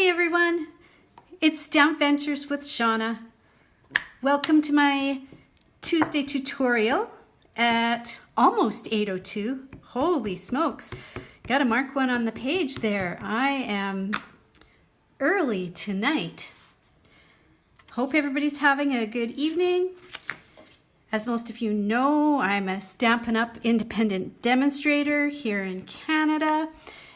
Hey everyone, it's Stamp Ventures with Shauna. Welcome to my Tuesday tutorial at almost 8:02. Holy smokes, gotta mark one on the page there. I am early tonight. Hope everybody's having a good evening. As most of you know, I'm a Stampin' Up! Independent demonstrator here in Canada,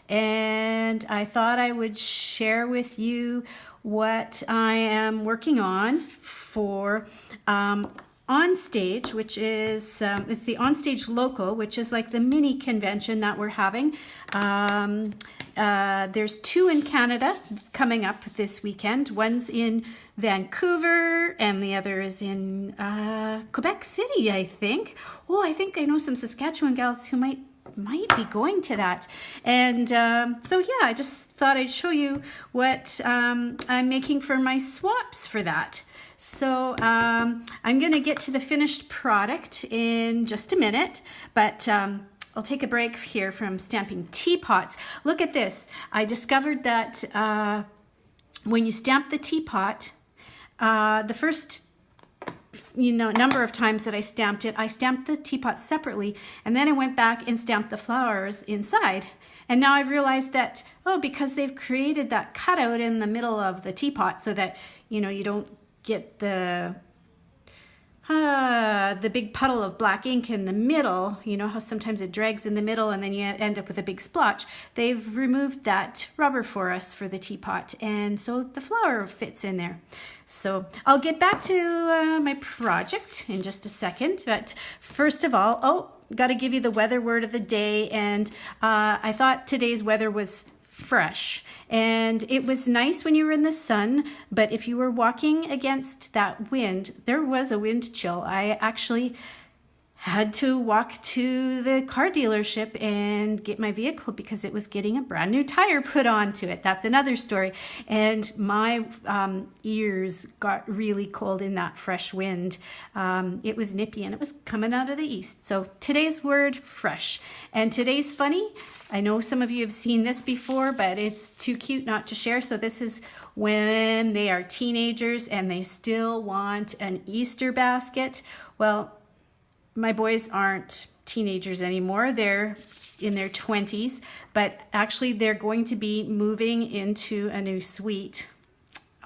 and I thought I would share with you what I am working on for Onstage, which is it's the Onstage Local, which is like the mini convention that we're having. There's two in Canada coming up this weekend. One's in Vancouver and the other is in Quebec City, I think. Oh, I think I know some Saskatchewan gals who might be going to that. And so yeah, I just thought I'd show you what I'm making for my swaps for that. So I'm going to get to the finished product in just a minute, but I'll take a break here from stamping teapots. Look at this. I discovered that when you stamp the teapot, the first number of times that I stamped the teapot separately, and then I went back and stamped the flowers inside. And now I've realized that, because they've created that cutout in the middle of the teapot so that, you don't get the big puddle of black ink in the middle. You know how sometimes it drags in the middle and then you end up with a big splotch. They've removed that rubber for us for the teapot, and so the flower fits in there. So I'll get back to my project in just a second, but first of all, got to give you the weather word of the day, and I thought today's weather was fresh, and it was nice when you were in the sun, but if you were walking against that wind, there was a wind chill. I actually had to walk to the car dealership and get my vehicle because it was getting a brand new tire put onto it. That's another story. And my ears got really cold in that fresh wind. It was nippy and it was coming out of the east. So today's word, fresh. And today's funny. I know some of you have seen this before, but it's too cute not to share. So this is when they are teenagers and they still want an Easter basket. Well, my boys aren't teenagers anymore. They're in their 20s, but actually they're going to be moving into a new suite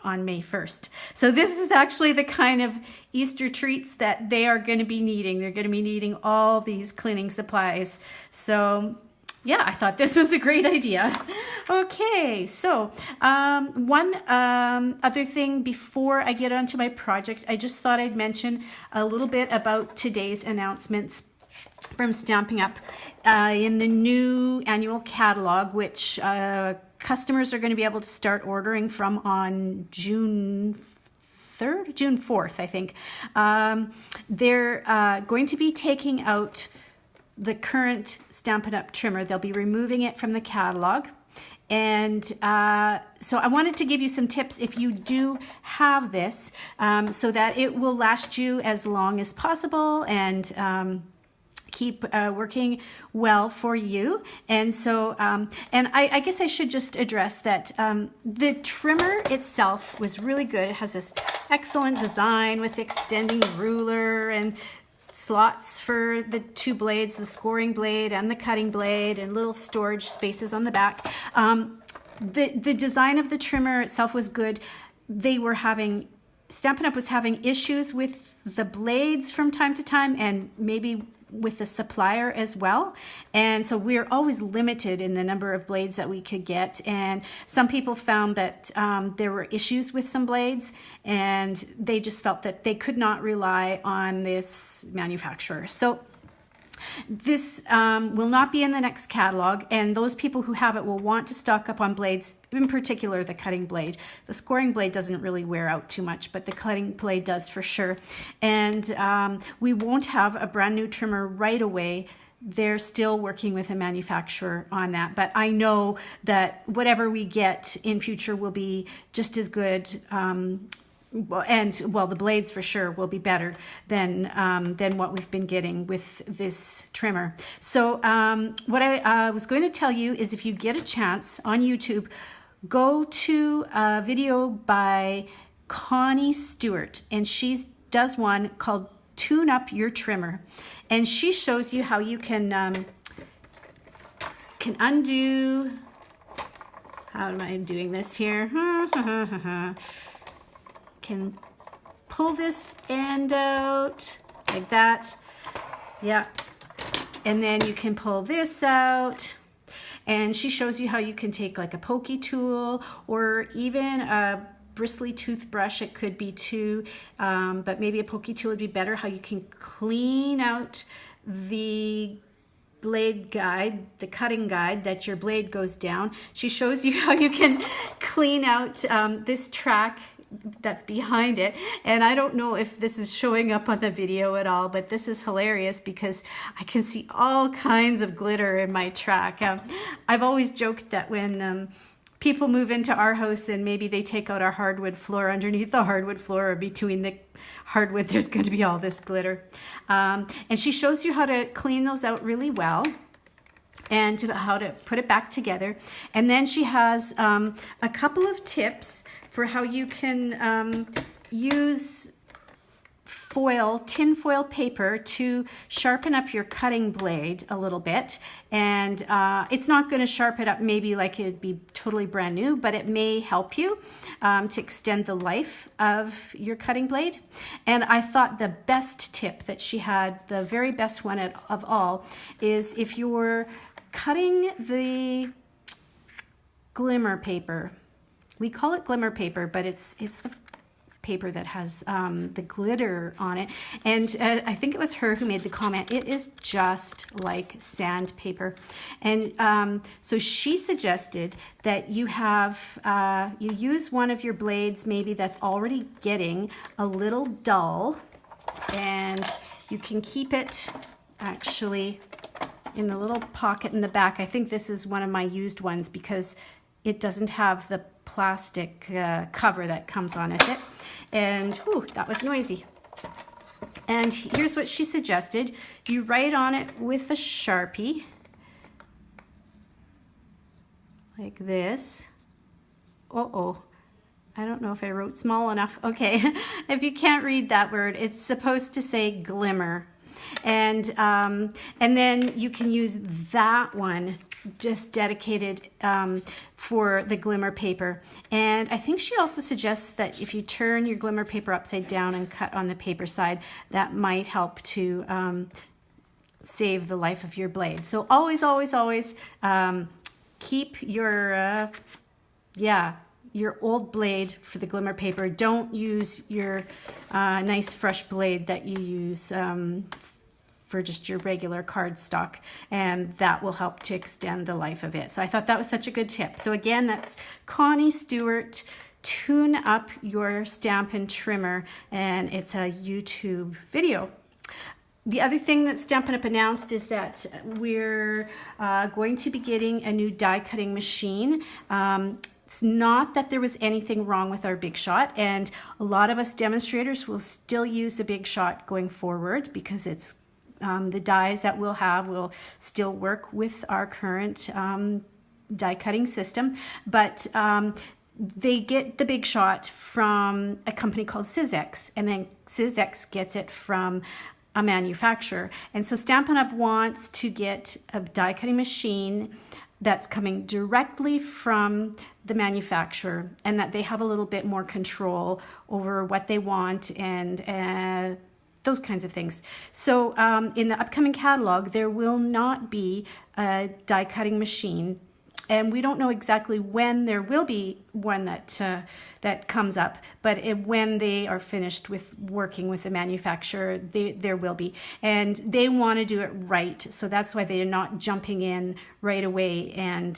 on May 1st. So this is actually the kind of Easter treats that they are going to be needing. They're going to be needing all these cleaning supplies. So yeah, I thought this was a great idea. Okay, so one other thing before I get onto my project, I just thought I'd mention a little bit about today's announcements from Stampin' Up! In the new annual catalog, which customers are going to be able to start ordering from on June 4th, I think. They're going to be taking out the current Stampin' Up! Trimmer. They'll be removing it from the catalog. And so I wanted to give you some tips if you do have this, so that it will last you as long as possible and keep working well for you. And so, and I guess I should just address that the trimmer itself was really good. It has this excellent design with extending ruler and slots for the two blades, the scoring blade and the cutting blade, and little storage spaces on the back. The design of the trimmer itself was good. Stampin' Up! Was having issues with the blades from time to time, and maybe with the supplier as well. And so we're always limited in the number of blades that we could get. And some people found that there were issues with some blades, and they just felt that they could not rely on this manufacturer. So this will not be in the next catalog, and those people who have it will want to stock up on blades, in particular the cutting blade. The scoring blade doesn't really wear out too much, but the cutting blade does for sure. And we won't have a brand new trimmer right away. They're still working with a manufacturer on that, but I know that whatever we get in future will be just as good. The blades for sure will be better than what we've been getting with this trimmer. So what I was going to tell you is, if you get a chance on YouTube, go to a video by Connie Stewart, and she does one called Tune Up Your Trimmer, and she shows you how you can undo. How am I doing this here? Can pull this end out like that. Yeah. And then you can pull this out. And she shows you how you can take like a pokey tool or even a bristly toothbrush. It could be too, but maybe a pokey tool would be better. How you can clean out the blade guide, the cutting guide that your blade goes down. She shows you how you can clean out this track that's behind it, and I don't know if this is showing up on the video at all, but this is hilarious because I can see all kinds of glitter in my track. I've always joked that when people move into our house and maybe they take out our hardwood floor, underneath the hardwood floor or between the hardwood, there's going to be all this glitter. And she shows you how to clean those out really well and how to put it back together. And then she has a couple of tips for how you can use tin foil paper to sharpen up your cutting blade a little bit. And it's not going to sharpen it up maybe like it'd be totally brand new, but it may help you to extend the life of your cutting blade. And I thought the best tip that she had, the very best one of all, is if you're cutting the glimmer paper. We call it glimmer paper, but it's the paper that has the glitter on it. And I think it was her who made the comment, it is just like sandpaper. And so she suggested that you you use one of your blades maybe that's already getting a little dull, and you can keep it actually in the little pocket in the back. I think this is one of my used ones because it doesn't have the plastic cover that comes on it. And whew, that was noisy. And here's what she suggested. You write on it with a Sharpie, like this. Uh-oh. I don't know if I wrote small enough. Okay, if you can't read that word, it's supposed to say glimmer. And then you can use that one just dedicated for the glimmer paper. And I think she also suggests that if you turn your glimmer paper upside down and cut on the paper side, that might help to save the life of your blade. So always, always, always keep your old blade for the glimmer paper. Don't use your nice fresh blade that you use for just your regular cardstock, and that will help to extend the life of it. So I thought that was such a good tip. So again, that's Connie Stewart, Tune Up Your Stampin' Trimmer, and it's a YouTube video. The other thing that Stampin' Up! Announced is that we're going to be getting a new die cutting machine. It's not that there was anything wrong with our Big Shot, and a lot of us demonstrators will still use the Big Shot going forward because it's the dies that we'll have will still work with our current die cutting system, but they get the Big Shot from a company called Sizzix, and then Sizzix gets it from a manufacturer. And so Stampin' Up! Wants to get a die cutting machine that's coming directly from the manufacturer, and that they have a little bit more control over what they want and those kinds of things. So in the upcoming catalog, there will not be a die cutting machine, and we don't know exactly when there will be one that comes up, but when they are finished with working with the manufacturer, there will be. And they want to do it right, so that's why they are not jumping in right away and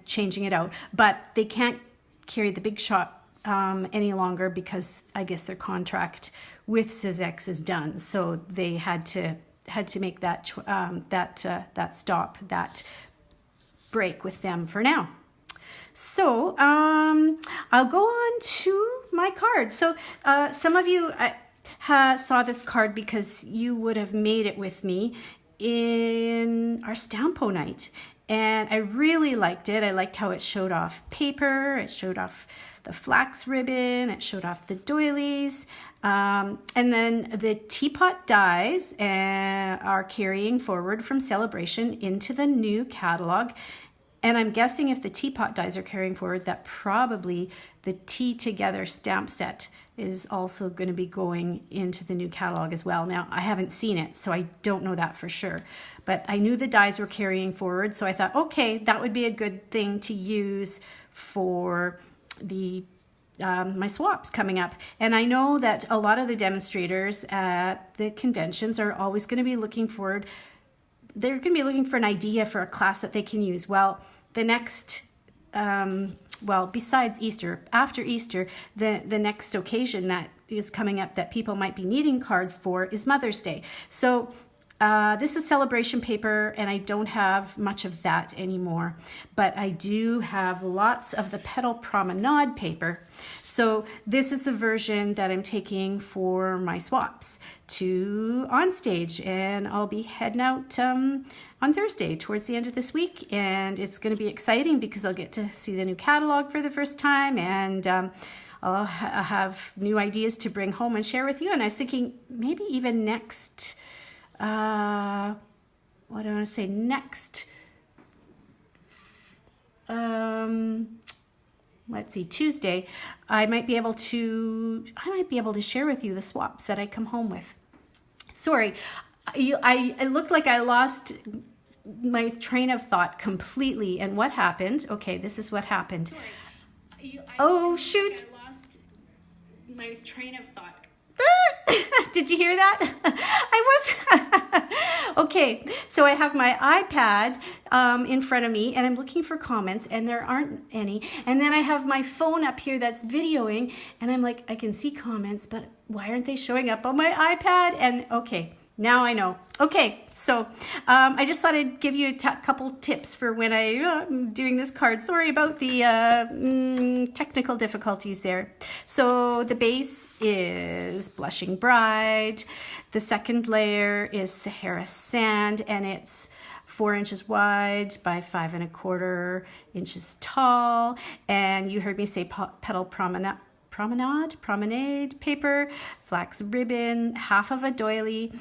changing it out. But they can't carry the Big Shot any longer because I guess their contract with Sizzix is done. So they had to make that break with them for now. So I'll go on to my card. So some of you saw this card because you would have made it with me in our Stampo night. And I really liked it. I liked how it showed off paper, it showed off the flax ribbon, it showed off the doilies. And then the teapot dies are carrying forward from Celebration into the new catalog. And I'm guessing if the teapot dies are carrying forward, that probably the Tea Together stamp set is also going to be going into the new catalog as well. Now, I haven't seen it, so I don't know that for sure. But I knew the dies were carrying forward, so I thought, okay, that would be a good thing to use for the my swaps coming up. And I know that a lot of the demonstrators at the conventions are always going to be looking forward. They're going to be looking for an idea for a class that they can use. Well, the next, besides Easter, after Easter, the next occasion that is coming up that people might be needing cards for is Mother's Day. So this is Celebration paper, and I don't have much of that anymore, but I do have lots of the Petal Promenade paper. So this is the version that I'm taking for my swaps to on stage, and I'll be heading out on Thursday towards the end of this week, and it's going to be exciting because I'll get to see the new catalog for the first time, and I'll have new ideas to bring home and share with you. And I was thinking maybe even next what do I want to say next? Let's see, Tuesday, I might be able to share with you the swaps that I come home with. Sorry, I looked like I lost my train of thought completely. And what happened? Okay, this is what happened. Oh, shoot. I lost my train of thought. Did you hear that? Okay, so I have my iPad in front of me, and I'm looking for comments, and there aren't any. And then I have my phone up here that's videoing, and I'm like, I can see comments, but why aren't they showing up on my iPad? And okay, now I know. Okay, so I just thought I'd give you a couple tips for when I'm doing this card. Sorry about the technical difficulties there. So the base is Blushing Bride. The second layer is Sahara Sand, and it's 4 inches wide by 5 1/4 inches tall. And you heard me say Petal Promenade paper, flax ribbon, half of a doily,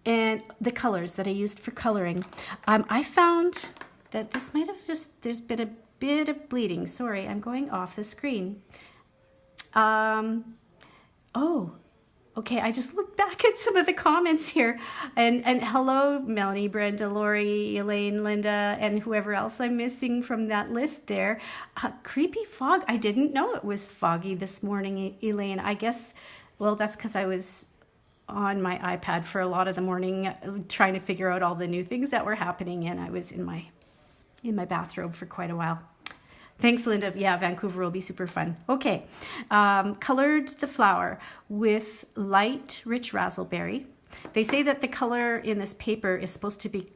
and the colors that I used for coloring. I found that this might have there's been a bit of bleeding. Sorry, I'm going off the screen. Okay, I just looked back at some of the comments here. And hello, Melanie, Brenda, Lori, Elaine, Linda, and whoever else I'm missing from that list there. Creepy fog. I didn't know it was foggy this morning, Elaine. I guess, well, that's because I was on my iPad for a lot of the morning trying to figure out all the new things that were happening, and I was in my bathrobe for quite a while. Thanks, Linda. Yeah, Vancouver will be super fun. Okay, colored the flower with light, rich razzleberry. They say that the color in this paper is supposed to be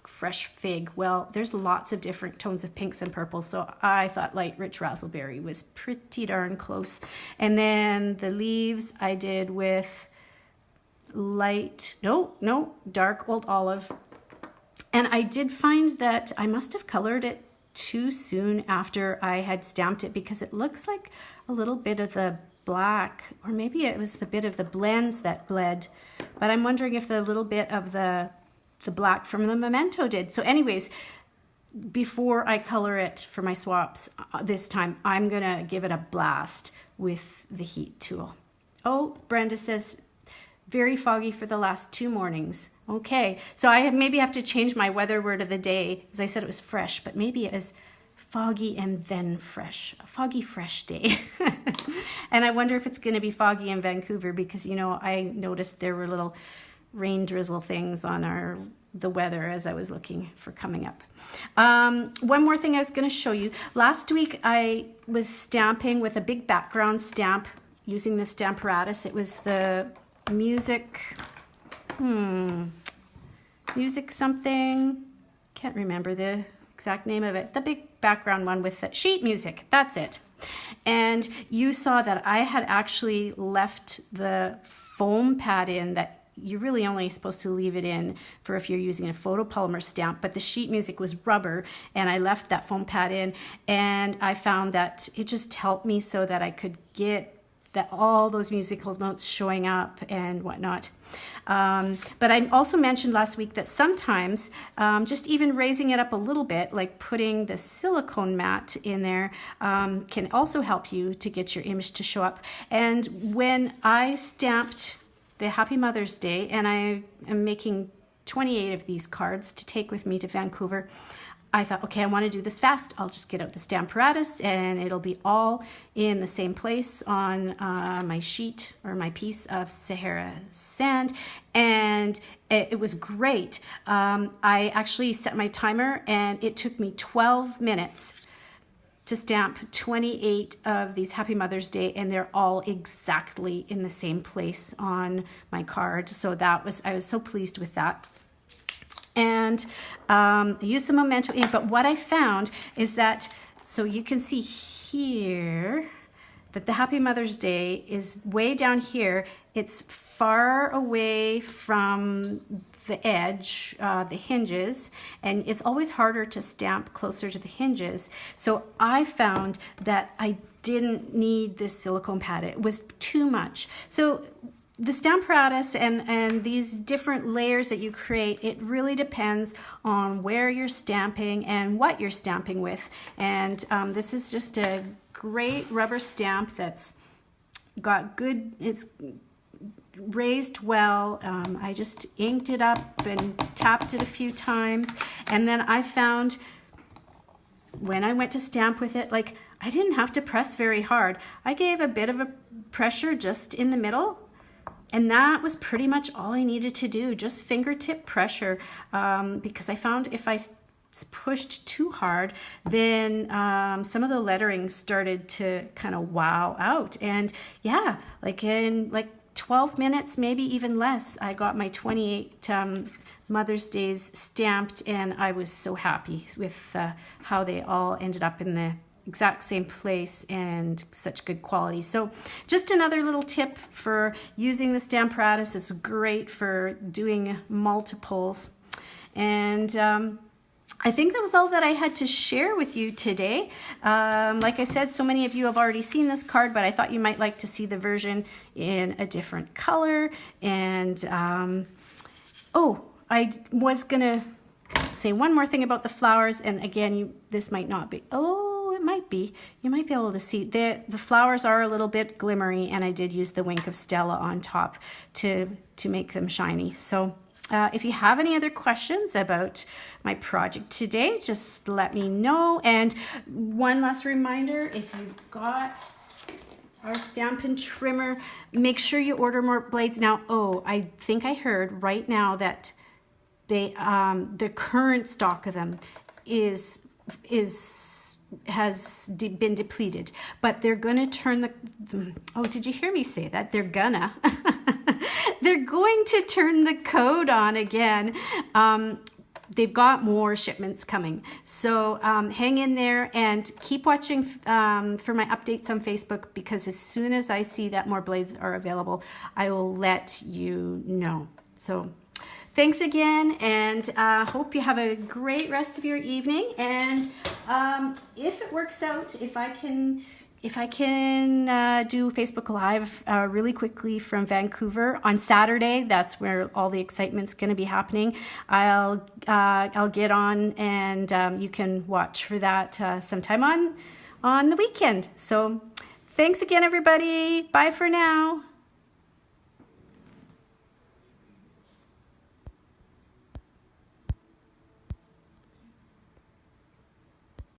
fresh fig. Well, there's lots of different tones of pinks and purples, so I thought light, rich razzleberry was pretty darn close. And then the leaves I did with dark old olive. And I did find that I must have colored it too soon after I had stamped it, because it looks like a little bit of the black, or maybe it was the bit of the blends that bled, but I'm wondering if the little bit of the black from the Memento did. So anyways, before I color it for my swaps this time, I'm gonna give it a blast with the heat tool. Oh, Brenda says very foggy for the last 2 mornings. Okay, so I maybe have to change my weather word of the day, as I said it was fresh, but maybe it was foggy and then fresh. A foggy, fresh day. And I wonder if it's going to be foggy in Vancouver, because, you know, I noticed there were little rain drizzle things on the weather as I was looking for coming up. One more thing I was going to show you. Last week I was stamping with a big background stamp using the Stamparatus. It was the music something, can't remember the exact name of it, the big background one with the sheet music, that's it. And you saw that I had actually left the foam pad in that you're really only supposed to leave it in for if you're using a photopolymer stamp, but the sheet music was rubber, and I left that foam pad in, and I found that it just helped me so that I could get all those musical notes showing up and whatnot. But I also mentioned last week that sometimes just even raising it up a little bit, like putting the silicone mat in there, can also help you to get your image to show up. And when I stamped the Happy Mother's Day, and I am making 28 of these cards to take with me to Vancouver, I thought, okay, I want to do this fast. I'll just get out the Stamparatus and it'll be all in the same place on my sheet or my piece of Sahara sand. And it was great. I actually set my timer and it took me 12 minutes to stamp 28 of these Happy Mother's Day, and they're all exactly in the same place on my card. So I was so pleased with that. And I used the Memento ink, but what I found is that, so you can see here that the Happy Mother's Day is way down here. It's far away from the edge, the hinges, and it's always harder to stamp closer to the hinges. So I found that I didn't need this silicone pad. It was too much. So the Stamparatus and these different layers that you create, it really depends on where you're stamping and what you're stamping with. And this is just a great rubber stamp that's got good, it's raised well. I just inked it up and tapped it a few times. And then I found when I went to stamp with it, like I didn't have to press very hard. I gave a bit of a pressure just in the middle, and that was pretty much all I needed to do, just fingertip pressure, because I found if I pushed too hard, then some of the lettering started to kind of wow out. And yeah, like in 12 minutes, maybe even less, I got my 28 Mother's Days stamped, and I was so happy with how they all ended up in the exact same place and such good quality. So just another little tip for using the Stamparatus. It's great for doing multiples. And I think that was all that I had to share with you today. Like I said, so many of you have already seen this card, but I thought you might like to see the version in a different color. And oh, I was gonna say one more thing about the flowers, and again, this might not be, it might be. You might be able to see the flowers are a little bit glimmery, and I did use the Wink of Stella on top to make them shiny. So if you have any other questions about my project today, just let me know. And one last reminder, if you've got our Stampin' trimmer, make sure you order more blades. Now, I think I heard right now that the current stock of them has been depleted, but they're going to turn did you hear me say that? They're going to turn the code on again. They've got more shipments coming. So hang in there and keep watching for my updates on Facebook, because as soon as I see that more blades are available, I will let you know. So thanks again, and hope you have a great rest of your evening. And if it works out, if I can do Facebook Live really quickly from Vancouver on Saturday, that's where all the excitement's going to be happening. I'll get on, and you can watch for that sometime on the weekend. So thanks again, everybody. Bye for now.